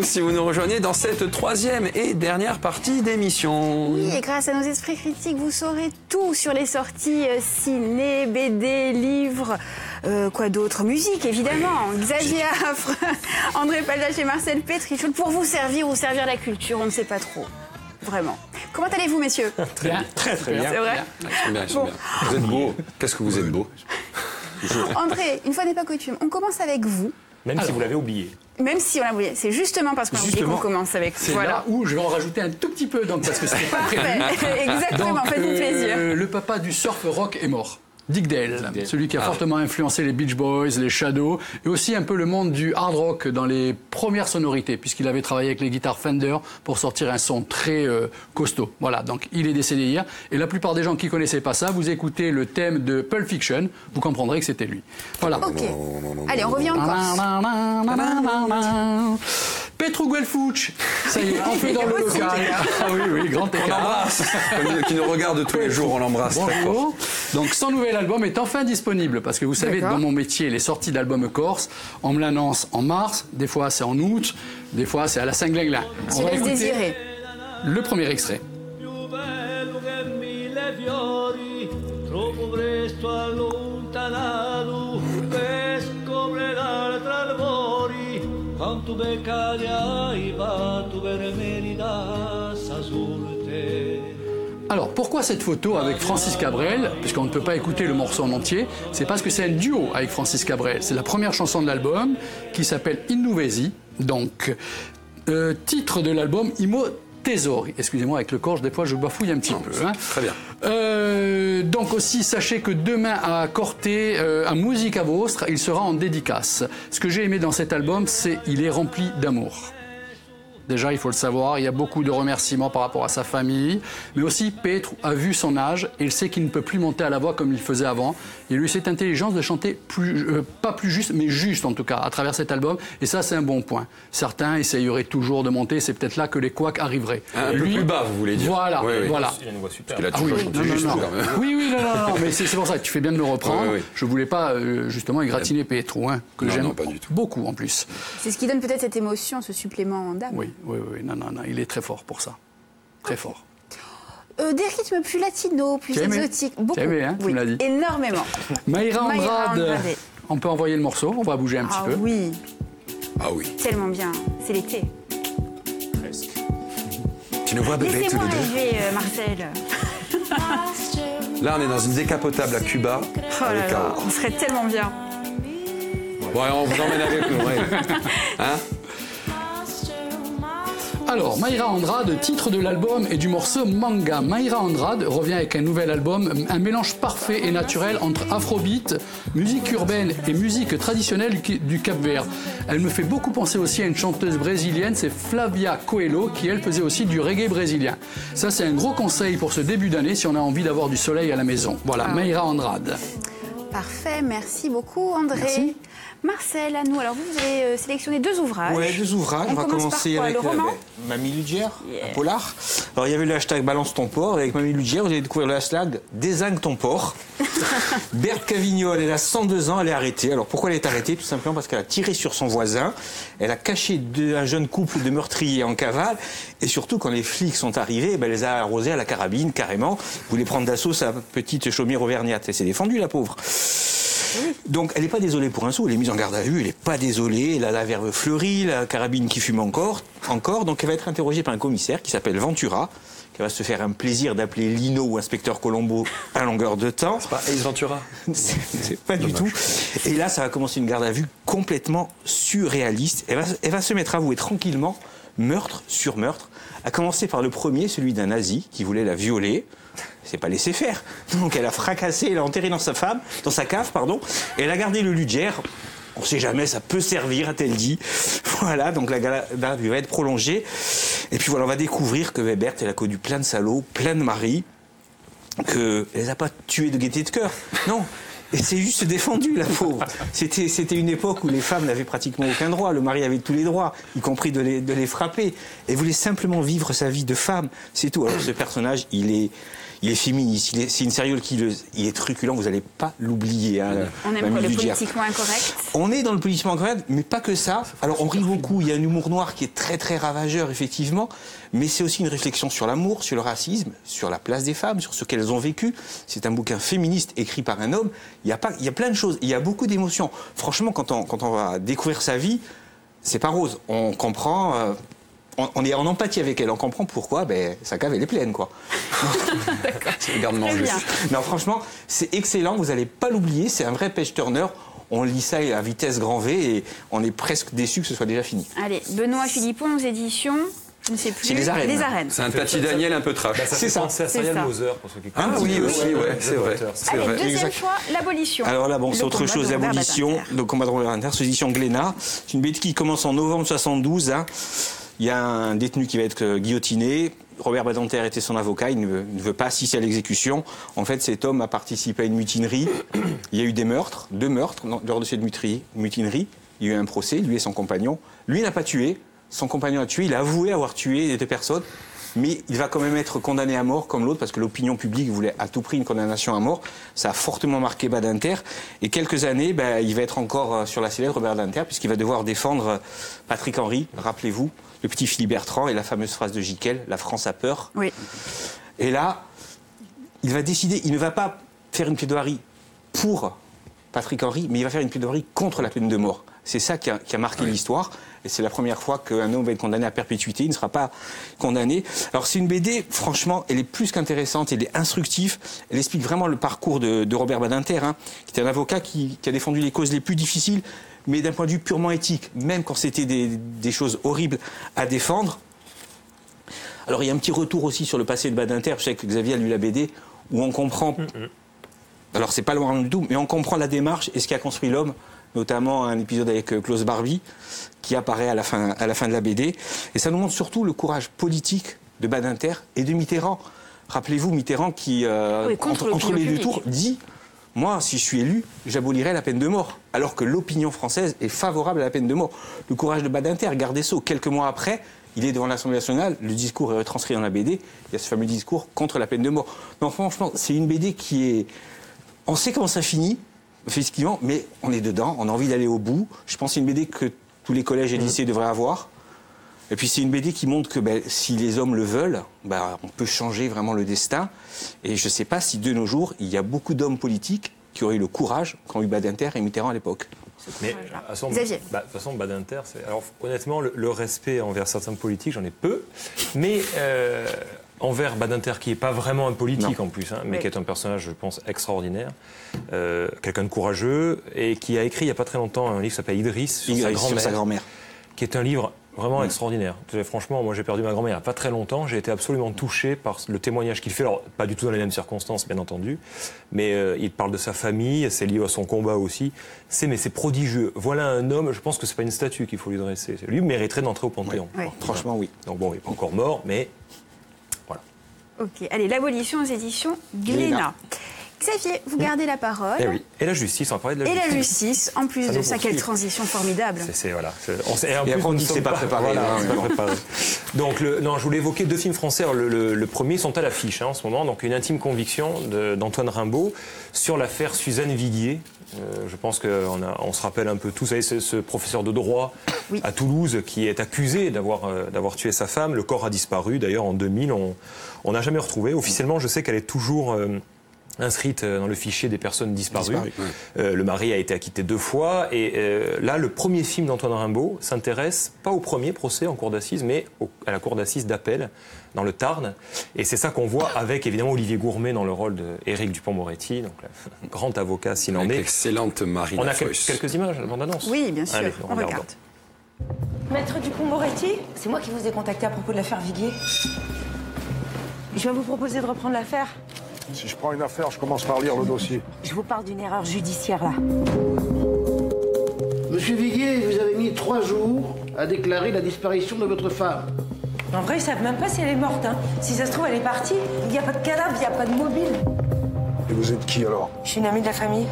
si vous nous rejoignez dans cette troisième et dernière partie d'émission. Oui, et grâce à nos esprits critiques, vous saurez tout sur les sorties ciné, BD, livres, quoi d'autre, musique évidemment. Xavier Affre, André Paldache et Marcel Pétrichol pour vous servir ou servir la culture, on ne sait pas trop. Vraiment. Comment allez-vous, messieurs? Très bien. Très bien. C'est vrai? Bien. Vous êtes beau. Qu'est-ce que vous êtes beau. André, une fois n'est pas coutume, on commence avec vous. Même si vous l'avez oublié. Même si on l'a oublié. C'est justement parce qu'on a oublié qu'on commence avec vous. C'est là où je vais en rajouter un tout petit peu, donc, parce que c'est pas prévu. Exactement, faites-vous plaisir. Le papa du surf rock est mort. Dick Dale, celui qui a fortement influencé les Beach Boys, les Shadows, et aussi un peu le monde du hard rock dans les premières sonorités, puisqu'il avait travaillé avec les guitares Fender pour sortir un son très costaud. Voilà, donc il est décédé hier. Et la plupart des gens qui connaissaient pas ça, vous écoutez le thème de Pulp Fiction, vous comprendrez que c'était lui. Voilà. Ok. Allez, on revient en Corse. Petru Guelfuc, ça y est, on fait dans le local. Ah oui, grand écart. On l'embrasse. Qui nous regarde tous les jours, on l'embrasse très fort. Donc son nouvel album est enfin disponible, parce que vous savez, dans mon métier, les sorties d'albums corse, on me l'annonce en mars, des fois c'est en août, des fois c'est à la Saint-Glinglin. On va écouter désirer le premier extrait. Alors, pourquoi cette photo avec Francis Cabrel? Puisqu'on ne peut pas écouter le morceau en entier, c'est parce que c'est un duo avec Francis Cabrel. C'est la première chanson de l'album qui s'appelle Innuvesi. Donc, titre de l'album Imo Tesori. Excusez-moi, avec le corse, des fois je bafouille un petit peu. Hein. Très bien. Donc aussi, sachez que demain à Corté, à Musica Vostra, il sera en dédicace. Ce que j'ai aimé dans cet album, c'est qu'il est rempli d'amour. Déjà, il faut le savoir, il y a beaucoup de remerciements par rapport à sa famille. Mais aussi, Petru a vu son âge et il sait qu'il ne peut plus monter à la voix comme il faisait avant. Il a eu cette intelligence de chanter pas plus juste, mais juste en tout cas, à travers cet album. Et ça, c'est un bon point. Certains essayeraient toujours de monter, c'est peut-être là que les couacs arriveraient. Un peu plus bas, vous voulez dire. Voilà, voilà. Il a une voix super. Parce qu'il a toujours chanté juste quand même. Oui, non, mais c'est pour ça que tu fais bien de me reprendre. Oui. Je voulais pas, justement, égratigner Petru, hein, que j'aime beaucoup en plus. C'est ce qui donne peut-être cette émotion, ce supplément d'âme. Oui, non, il est très fort pour ça. Très fort. Des rythmes plus latinos, plus exotiques. Beaucoup. Tu as aimé, hein, tu me l'as dit. Énormément. Mayra Andrade. On peut envoyer le morceau, on va bouger un petit peu. Oui. Ah oui. Tellement bien. C'est l'été. Presque. Tu nous vois bébé tous les deux. Laissez-moi rêver, Marcel. Là, on est dans une décapotable à Cuba. Oh là là, on serait tellement bien. Ouais, on vous emmène avec nous, ouais. Hein? Alors, Mayra Andrade, titre de l'album et du morceau Manga. Mayra Andrade revient avec un nouvel album, un mélange parfait et naturel entre afrobeat, musique urbaine et musique traditionnelle du Cap-Vert. Elle me fait beaucoup penser aussi à une chanteuse brésilienne, c'est Flavia Coelho, qui elle faisait aussi du reggae brésilien. Ça, c'est un gros conseil pour ce début d'année si on a envie d'avoir du soleil à la maison. Voilà, Mayra Andrade. Parfait, merci beaucoup André. Merci. Marcel, à nous. Alors vous avez sélectionné 2 ouvrages. Oui, 2 ouvrages. On va commencer avec Mamie Ludière, un polar. Alors il y avait le hashtag Balance ton porc. Avec Mamie Ludière, vous allez découvrir le hashtag Dézingue ton porc. Berthe Cavignon, elle a 102 ans, elle est arrêtée. Alors pourquoi elle est arrêtée? Tout simplement parce qu'elle a tiré sur son voisin. Elle a caché un jeune couple de meurtriers en cavale. Et surtout, quand les flics sont arrivés, elle les a arrosés à la carabine, carrément. Vous voulez prendre d'assaut sa petite chaumière auvergnate. Elle s'est défendue, la pauvre. Donc elle n'est pas désolée pour un sou, elle est mise en garde à vue, elle n'est pas désolée, elle a la verve fleurie, la carabine qui fume encore, donc elle va être interrogée par un commissaire qui s'appelle Ventura, qui va se faire un plaisir d'appeler Lino ou inspecteur Colombo à longueur de temps. C'est pas Ace Ventura? C'est pas du tout. Et là, ça va commencer une garde à vue complètement surréaliste. Elle va se mettre à avouer tranquillement meurtre sur meurtre, à commencer par le premier, celui d'un nazi qui voulait la violer. C'est pas laissé faire. Donc elle a fracassé, elle a enterré dans sa cave, et elle a gardé le ludière. On sait jamais, ça peut servir, a-t-elle dit. Voilà, donc la garde à vue va être prolongée. Et puis voilà, on va découvrir que Berthe, elle a connu plein de salauds, plein de maris, qu'elle les a pas tués de gaieté de cœur. Non. Et c'est juste défendu, la pauvre. C'était une époque où les femmes n'avaient pratiquement aucun droit. Le mari avait tous les droits, y compris de les frapper. Elle voulait simplement vivre sa vie de femme. C'est tout. Alors ce personnage, il est féministe, c'est une serial killer, il est truculent, vous n'allez pas l'oublier. Hein, on aime quoi, le politiquement incorrect? On est dans le politiquement incorrect, mais pas que ça. Alors on rit beaucoup, il y a un humour noir qui est très très ravageur, effectivement, mais c'est aussi une réflexion sur l'amour, sur le racisme, sur la place des femmes, sur ce qu'elles ont vécu. C'est un bouquin féministe écrit par un homme. Il y a plein de choses, il y a beaucoup d'émotions. Franchement, quand on va découvrir sa vie, c'est pas rose. On comprend... On est en empathie avec elle, on comprend pourquoi sa cave elle est pleine, quoi. D'accord. C'est gardement juste. Non, franchement, c'est excellent, vous n'allez pas l'oublier, c'est un vrai page-turner. On lit ça à vitesse grand V et on est presque déçu que ce soit déjà fini. Allez, Benoît Philippon aux éditions, je ne sais plus. C'est Les Arènes. Les Arènes. C'est un Tati Daniel un peu trash. C'est ça. C'est Serial Moser, pour ceux qui Ah connaissent. oui, aussi, ouais, c'est vrai. Allez, deuxième Exact. choix, l'abolition. Alors là, bon, c'est Le autre combat chose, de Robert l'abolition, Badinter. le combat de Robert Badinter, c'est l'édition Glénat. C'est une BD qui commence en novembre 72. Hein. Il y a un détenu qui va être guillotiné. Robert Badinter était son avocat, il ne veut pas assister à l'exécution. En fait, cet homme a participé à une mutinerie. Il y a eu des meurtres, 2 meurtres lors de cette mutinerie. Il y a eu un procès, lui et son compagnon. Lui n'a pas tué, son compagnon a tué, il a avoué avoir tué 2 personnes. Mais il va quand même être condamné à mort comme l'autre parce que l'opinion publique voulait à tout prix une condamnation à mort. Ça a fortement marqué Badinter. Et quelques années, il va être encore sur la sellette, Robert Badinter, puisqu'il va devoir défendre Patrick Henry, rappelez-vous, le petit Philippe Bertrand et la fameuse phrase de Gicquel, « La France a peur ». Oui. Et là, il va décider, il ne va pas faire une plaidoirie pour Patrick Henry, mais il va faire une plaidoirie contre la peine de mort. C'est ça qui a marqué l'histoire. Et c'est la première fois qu'un homme va être condamné à perpétuité. Il ne sera pas condamné. Alors c'est une BD, franchement, elle est plus qu'intéressante. Elle est instructive. Elle explique vraiment le parcours de Robert Badinter, hein, qui était un avocat qui a défendu les causes les plus difficiles, mais d'un point de vue purement éthique, même quand c'était des choses horribles à défendre. Alors il y a un petit retour aussi sur le passé de Badinter. Je sais que Xavier a lu la BD, où on comprend... Alors c'est pas loin du tout, mais on comprend la démarche et ce qui a construit l'homme, notamment un épisode avec Klaus Barbie, qui apparaît à la fin de la BD. Et ça nous montre surtout le courage politique de Badinter et de Mitterrand. Rappelez-vous, Mitterrand qui, entre les 2 tours, dit « Moi, si je suis élu, j'abolirai la peine de mort ». Alors que l'opinion française est favorable à la peine de mort. Le courage de Badinter, gardez ça, quelques mois après, il est devant l'Assemblée nationale, le discours est retranscrit dans la BD, il y a ce fameux discours contre la peine de mort. Donc franchement, c'est une BD qui est... On sait comment ça finit, effectivement, mais on est dedans, on a envie d'aller au bout. Je pense que c'est une BD que tous les collèges et lycées devraient avoir. Et puis c'est une BD qui montre que si les hommes le veulent, on peut changer vraiment le destin. Et je ne sais pas si de nos jours, il y a beaucoup d'hommes politiques qui auraient eu le courage qu'ont eu Badinter et Mitterrand à l'époque. Mais de toute façon, Badinter, alors honnêtement, le respect envers certains politiques, j'en ai peu. Mais envers Badinter, qui n'est pas vraiment un politique en plus, hein, mais qui est un personnage, je pense, extraordinaire, quelqu'un de courageux, et qui a écrit il n'y a pas très longtemps un livre qui s'appelle Idriss, sur sa grand-mère, qui est un livre vraiment extraordinaire. Franchement, moi j'ai perdu ma grand-mère il n'y a pas très longtemps, j'ai été absolument touché par le témoignage qu'il fait, alors pas du tout dans les mêmes circonstances bien entendu, mais il parle de sa famille, c'est lié à son combat aussi, mais c'est prodigieux. Voilà un homme, je pense que c'est pas une statue qu'il faut lui dresser, lui mériterait d'entrer au Panthéon. Oui. Franchement oui. Donc bon, il n'est pas encore mort, mais voilà. Ok, allez, l'abolition aux éditions Glénat. Xavier, vous gardez la parole. Eh oui. Et la justice, on va parler de la justice. Et la justice, en plus de ça, quelle transition formidable. Voilà. Et après on dit que c'est pas préparé. Donc, je voulais évoquer 2 films français. Alors, le premier sont à l'affiche en ce moment. Donc, Une intime conviction d'Antoine Rimbaud sur l'affaire Suzanne Viguier. Je pense qu'on se rappelle un peu tous, vous savez, ce professeur de droit à Toulouse qui est accusé d'avoir tué sa femme. Le corps a disparu. D'ailleurs, en 2000, on n'a jamais retrouvé. Officiellement, je sais qu'elle est toujours... inscrite dans le fichier des personnes disparues. Le mari a été acquitté 2 fois. Et là, le premier film d'Antoine Rimbaud s'intéresse pas au premier procès en cour d'assises, mais à la cour d'assises d'Appel, dans le Tarn. Et c'est ça qu'on voit avec, évidemment, Olivier Gourmet dans le rôle d'Éric Dupond-Moretti, donc le grand avocat s'il en est. Excellente Marie. On a quelques images, la bande-annonce. Oui, bien sûr. Allez, on regarde. Maître Dupond-Moretti, c'est moi qui vous ai contacté à propos de l'affaire Viguier. Je viens vous proposer de reprendre l'affaire. Si je prends une affaire, je commence par lire le dossier. Je vous parle d'une erreur judiciaire, là. Monsieur Viguier, vous avez mis 3 jours à déclarer la disparition de votre femme. En vrai, ils savent même pas si elle est morte, hein. Si ça se trouve, elle est partie. Il n'y a pas de cadavre, il n'y a pas de mobile. Et vous êtes qui, alors? Je suis une amie de la famille.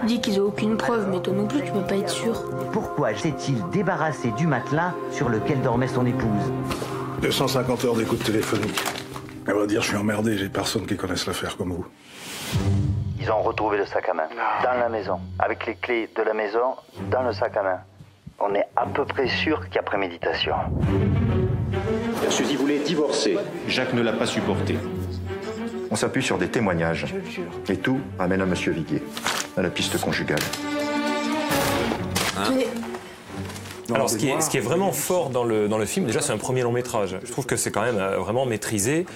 dit qu'ils n'ont aucune preuve, mais toi non plus, tu peux pas être sûr. Pourquoi s'est-il débarrassé du matelas sur lequel dormait son épouse? 250 heures d'écoute téléphonique. À vrai dire, je suis emmerdé, j'ai personne qui connaisse l'affaire comme vous. Ils ont retrouvé le sac à main dans la maison, avec les clés de la maison dans le sac à main. On est à peu près sûr qu'il y a préméditation. Suzy voulait divorcer. Jacques ne l'a pas supporté. On s'appuie sur des témoignages. Et tout amène à Monsieur Viguier, à la piste conjugale. Alors, ce qui est vraiment fort dans le film, déjà, c'est un premier long métrage. Je trouve que c'est quand même vraiment maîtrisé.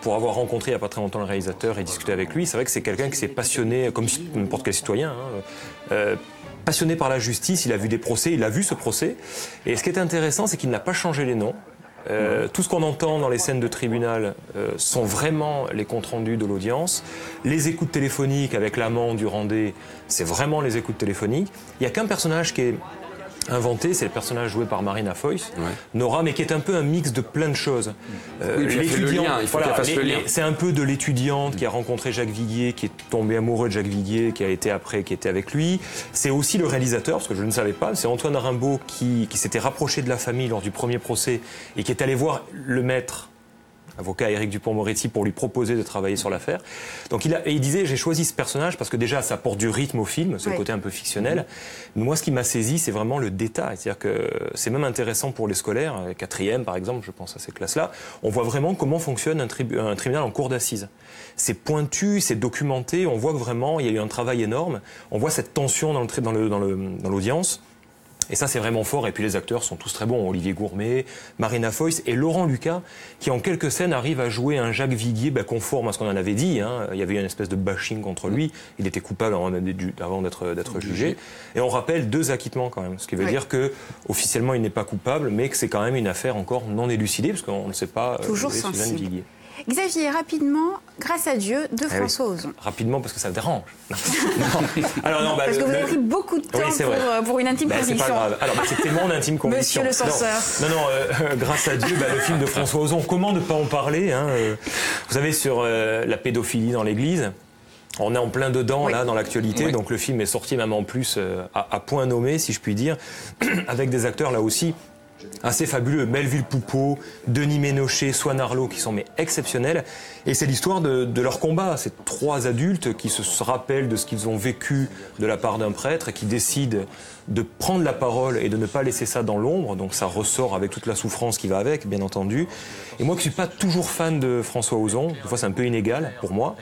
Pour avoir rencontré il n'y a pas très longtemps le réalisateur et discuté avec lui, c'est vrai que c'est quelqu'un qui s'est passionné, comme n'importe quel citoyen, passionné par la justice. Il a vu des procès, il a vu ce procès. Et ce qui est intéressant, c'est qu'il n'a pas changé les noms. Tout ce qu'on entend dans les scènes de tribunal sont vraiment les comptes rendus de l'audience. Les écoutes téléphoniques avec l'amant du Randé, c'est vraiment les écoutes téléphoniques. Il n'y a qu'un personnage qui est inventé, c'est le personnage joué par Marina Foïs, Nora, mais qui est un peu un mix de plein de choses. Il faut qu'elle fasse le lien. C'est un peu de l'étudiante qui a rencontré Jacques Viguier, qui est tombé amoureux de Jacques Viguier, qui était avec lui. C'est aussi le réalisateur, parce que je ne savais pas, c'est Antoine Rimbaud qui s'était rapproché de la famille lors du premier procès et qui est allé voir le maître, avocat Éric Dupond-Moretti, pour lui proposer de travailler sur l'affaire. Donc il disait, j'ai choisi ce personnage parce que déjà ça apporte du rythme au film, c'est le côté un peu fictionnel. Mais moi, ce qui m'a saisi, c'est vraiment le détail. C'est-à-dire que c'est même intéressant pour les scolaires, 4e par exemple, je pense à ces classes-là. On voit vraiment comment fonctionne un tribunal en cour d'assises. C'est pointu, c'est documenté, on voit que vraiment il y a eu un travail énorme. On voit cette tension dans l'audience. Et ça, c'est vraiment fort. Et puis les acteurs sont tous très bons. Olivier Gourmet, Marina Foïs et Laurent Lucas, qui en quelques scènes arrivent à jouer un Jacques Viguier conforme à ce qu'on en avait dit. Il y avait eu une espèce de bashing contre lui. Il était coupable avant d'être jugé. Et on rappelle 2 acquittements quand même. Ce qui veut dire que officiellement il n'est pas coupable, mais que c'est quand même une affaire encore non élucidée, parce qu'on ne sait pas. Toujours Suzanne Viguier. Xavier, rapidement, Grâce à Dieu, de François Ozon. Rapidement, parce que ça dérange. Alors, non, parce que vous avez pris beaucoup de temps pour une intime conviction. C'est pas grave. Alors, c'était mon intime conviction. Monsieur le censeur. Non, Grâce à Dieu, le film de François Ozon, comment ne pas en parler, Vous savez, sur la pédophilie dans l'Église, on est en plein dedans, là, dans l'actualité. Donc le film est sorti même en plus à point nommé, si je puis dire, avec des acteurs, là aussi, assez fabuleux. Melville Poupeau, Denis Ménochet, Swan Arlo, qui sont exceptionnels. Et c'est l'histoire de leur combat. C'est 3 adultes qui se rappellent de ce qu'ils ont vécu de la part d'un prêtre et qui décident de prendre la parole et de ne pas laisser ça dans l'ombre. Donc ça ressort avec toute la souffrance qui va avec, bien entendu. Et moi qui ne suis pas toujours fan de François Ozon, des fois c'est un peu inégal pour moi,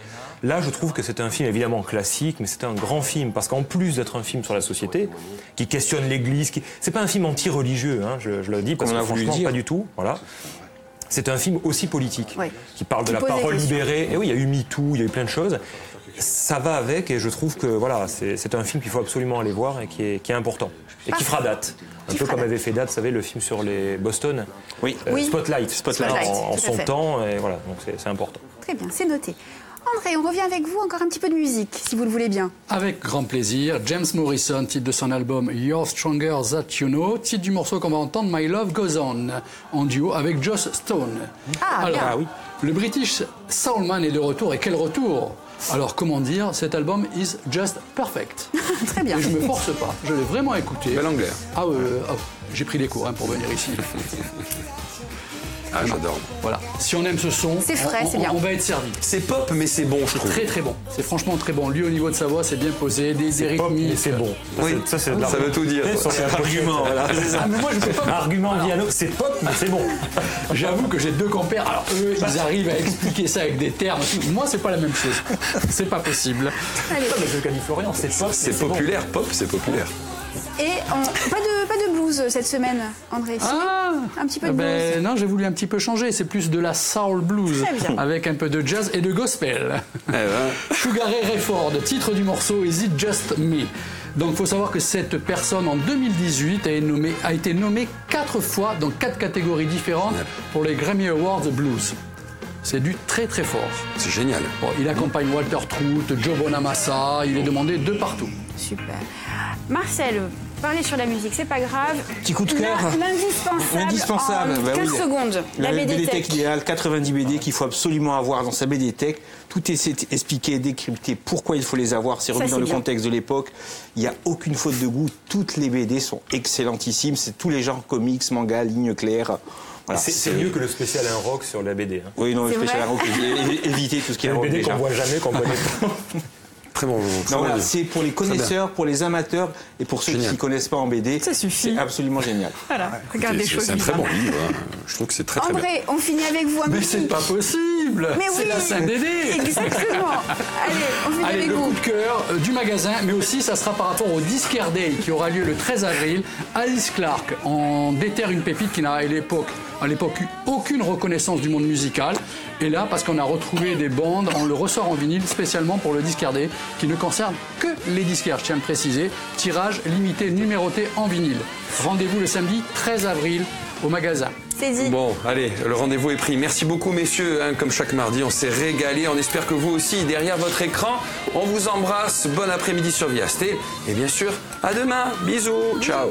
là je trouve que c'est un film évidemment classique, mais c'est un grand film, parce qu'en plus d'être un film sur la société, qui questionne l'Église, c'est pas un film anti-religieux, je le dis, parce que franchement pas du tout, voilà. C'est un film aussi politique, qui parle de la parole libérée. Et oui, il y a eu MeToo, il y a eu plein de choses. Ça va avec, et je trouve que voilà, c'est un film qu'il faut absolument aller voir et qui est important. Et qui fera date. Un peu comme avait fait date, vous savez, le film sur les Boston. Spotlight. En son temps, et voilà, donc c'est important. Très bien, c'est noté. André, on revient avec vous, encore un petit peu de musique, si vous le voulez bien. Avec grand plaisir. James Morrison, titre de son album You're Stronger That You Know, titre du morceau qu'on va entendre, My Love Goes On, en duo avec Joss Stone. Le British Soulman est de retour, et quel retour! Alors, comment dire, cet album is just perfect. Très bien. Et je me force pas, je l'ai vraiment écouté. Bel anglais. J'ai pris des cours pour venir ici. Ah, j'adore. Voilà. Si on aime ce son, c'est frais, c'est bien. On va être servi. C'est pop, mais c'est bon, je trouve. Très très bon. C'est franchement très bon. Lui, au niveau de sa voix, c'est bien posé, des rythmiques. Pop, mais c'est bon. Oui, ça veut tout dire. C'est un argument. Mais moi, je peux pas. Argument dialogue, c'est pop, mais c'est bon. J'avoue que j'ai 2 compères. Alors eux, ils arrivent à expliquer ça avec des termes. Moi, c'est pas la même chose. C'est pas possible. Allez. Mais le cas du Florian, c'est pop. C'est populaire, bon. Pop, c'est populaire. Et pas de blues cette semaine, André. Un petit peu de blues. Non, j'ai voulu un petit peu changer. C'est plus de la soul blues, avec un peu de jazz et de gospel. Sugar Ray Rayford, titre du morceau Is It Just Me? Donc, il faut savoir que cette personne, en 2018, a été nommée 4 fois dans 4 catégories différentes pour les Grammy Awards Blues. C'est du très très fort. C'est génial. Bon, il accompagne Walter Trout, Joe Bonamassa, il est demandé de partout. Super. Marcel, parler sur la musique, c'est pas grave. Petit coup de cœur. L'indispensable. En 15 secondes. La BD Tech idéale, 90 BD qu'il faut absolument avoir dans sa BD Tech. Tout est expliqué, décrypté, pourquoi il faut les avoir. C'est remis dans le contexte de l'époque. Il n'y a aucune faute de goût. Toutes les BD sont excellentissimes. C'est tous les genres comics, manga, lignes claires. Voilà, c'est mieux que le spécial un rock sur la BD. Hein. Oui, non, le spécial un rock, évitez tout ce qui est un rock. BD qu'on voit jamais, qu'on connaît pas. Très bon. Voilà, c'est pour les connaisseurs, pour les amateurs et pour ceux qui ne connaissent pas en BD. Ça suffit. C'est absolument génial. Voilà, regardez les choses. C'est un très bon livre. Hein. Je trouve que c'est très bien. André, on finit avec vous. Mais c'est pas possible. Mais c'est oui, la scène BD. Exactement. Allez, on finit avec le vous. coup de cœur du magasin, mais aussi ça sera par rapport au Disquaire Day qui aura lieu le 13 avril. Alice Clark en déterre une pépite qui n'a à l'époque eu aucune reconnaissance du monde musical. Et là, parce qu'on a retrouvé des bandes, on le ressort en vinyle spécialement pour le Disquaire Day, qui ne concerne que les disquaires, je tiens à le préciser. Tirage limité, numéroté en vinyle. Rendez-vous le samedi 13 avril au magasin. C'est dit. Bon, allez, le rendez-vous est pris. Merci beaucoup, messieurs. Hein, comme chaque mardi, on s'est régalé. On espère que vous aussi, derrière votre écran. On vous embrasse. Bon après-midi sur Viasat. Et bien sûr, à demain. Bisous. Ciao.